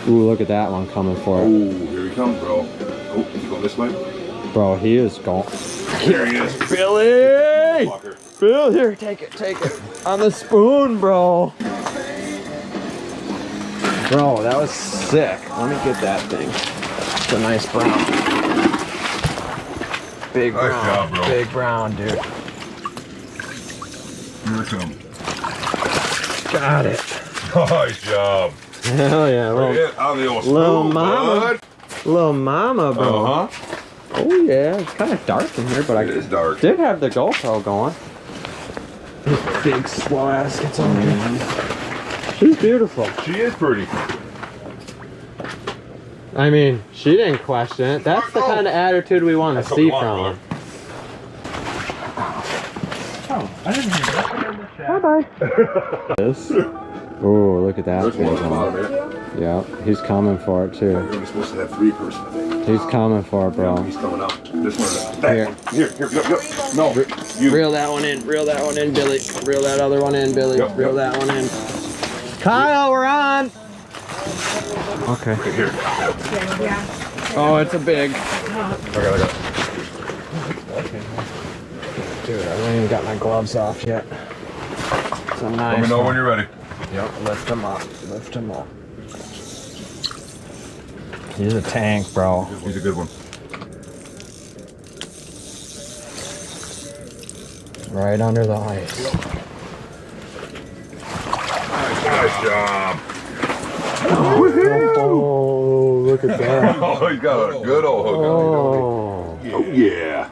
Ooh, look at that one coming for it. Ooh, here he comes, bro. Oh, is he going this way? Bro, he is going. Here he is. Billy! Bill, here, take it. On the spoon, bro. Bro, that was sick. Let me get that thing. It's a nice brown. Big brown. Nice job, bro. Big brown, dude. Here it comes. Got it. Nice job. Hell yeah. Little mama. Little mama, bro. Uh-huh. Oh yeah, it's kind of dark in here, but it is dark. Did have the GoPro going. Big slow ass gets on here. She's beautiful. She is pretty. I mean, she didn't question it. That's the kind of attitude we want to see from her. Oh, I didn't hear that. Bye-bye. This. Oh, look at that. There's one at the bottom here. Yeah, he's coming for it too. You're only supposed to have 3 person, I think. He's coming for it, bro. Yeah, he's coming up. This one. That one. Here, yep. No, you. Reel that one in, Billy. Reel that other one in, Billy. Reel that one in. Kyle, we're on! Okay. Right here. Oh, it's a big. I got it. Okay. Dude, I haven't even got my gloves off yet. It's a nice Let me know when you're ready. Yep, lift him up. He's a tank, bro. He's a good one. Right under the ice. Nice job. Oh, look at that. Oh, he's got a good old hook on him. Oh, yeah.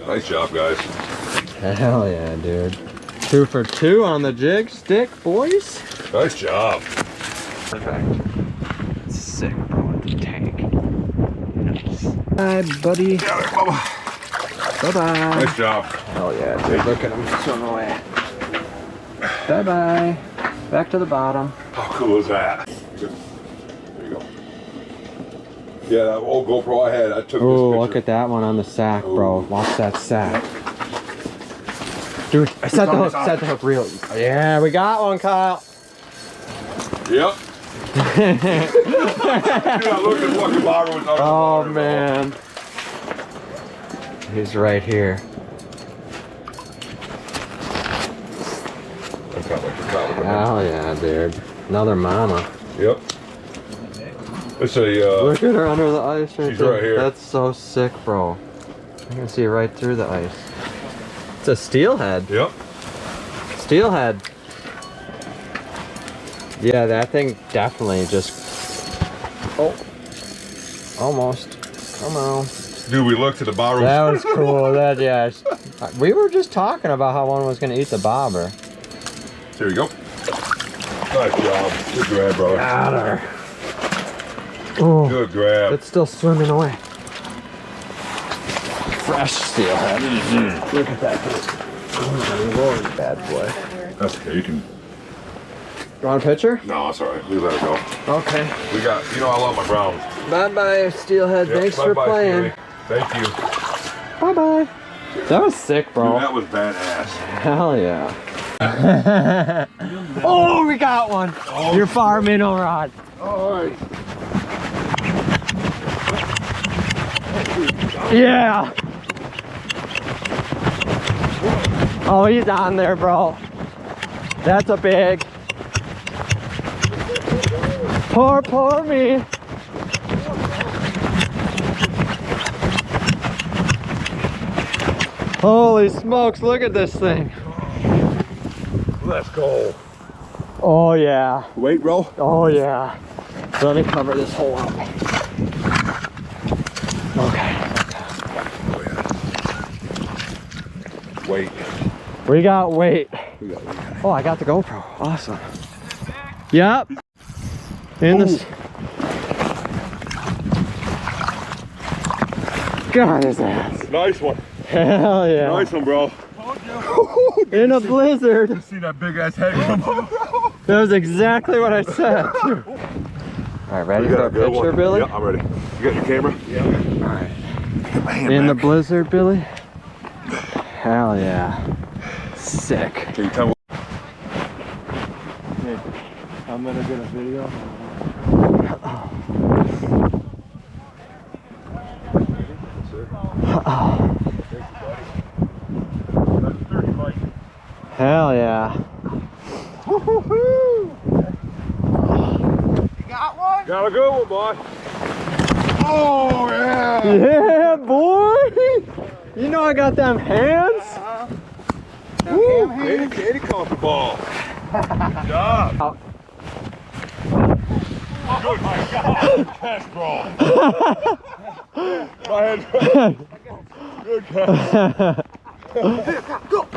Nice job, guys. Hell yeah, dude. 2 for 2 on the jig stick, boys. Nice job. Perfect. It's sick, bro. It's a tank. Nice. Bye, buddy. Bye-bye. Nice job. Hell yeah, dude. Look at him swim away. Bye-bye. Back to the bottom. How cool is that? There you go. Yeah, that old GoPro I had, I took this Oh, picture. look at that one on the sack, bro. Watch that sack. Dude, I set the hook real. Yeah, we got one, Kyle. Yep. Dude, I looked at fucking bobber was under the Oh, water, man. He's right here. Hell yeah, dude. Another mama. Yep. It's a, Look at her under the ice right she's there. right here. That's so sick, bro. I can see right through the ice. It's a steelhead. Yep. Steelhead. Yeah, that thing definitely just... Oh. Almost. Come on. Dude, we looked at the bobber. That was cool. That, yeah. We were just talking about how one was going to eat the bobber. There you go. Nice job. Good grab, brother. Got her. Oh, Good grab. it's still swimming away. Fresh steelhead. Look at that thing. Oh my lord, bad boy. That's okay. You can. You want a picture? No, it's all right. We let it go. Okay. We got. You know, I love my browns. Bye-bye, steelhead. Yep, Thanks for bye-bye, playing. Steely. Thank you. Bye-bye. That was sick, bro. Dude, that was badass. Hell yeah. Oh, we got one. Oh, Your farm minnow rod. All right. Yeah. Oh, he's on there, bro. That's a big. Poor me. Holy smokes, look at this thing. Let's go. Oh yeah. Wait, bro. Oh yeah. Let me cover this hole up. Okay. Wait. We got weight. Oh, I got the GoPro. Awesome. Yep. In this. God, his ass. Nice one. Hell yeah. Nice one, bro. In a blizzard. See that big ass head come up? That was exactly what I said. All right, ready for a picture, Billy? Yeah, I'm ready. You got your camera? Yeah. All right. In the blizzard, Billy? Hell yeah. Sick. Can you tell me? I'm gonna get a video. Hell yeah. Got a good one, boy. Oh, yeah. Yeah, boy. You know I got them hands. Woo. Katie caught the ball. Good job. Oh. Good. My God. Cash ball. My head. Good catch. Go.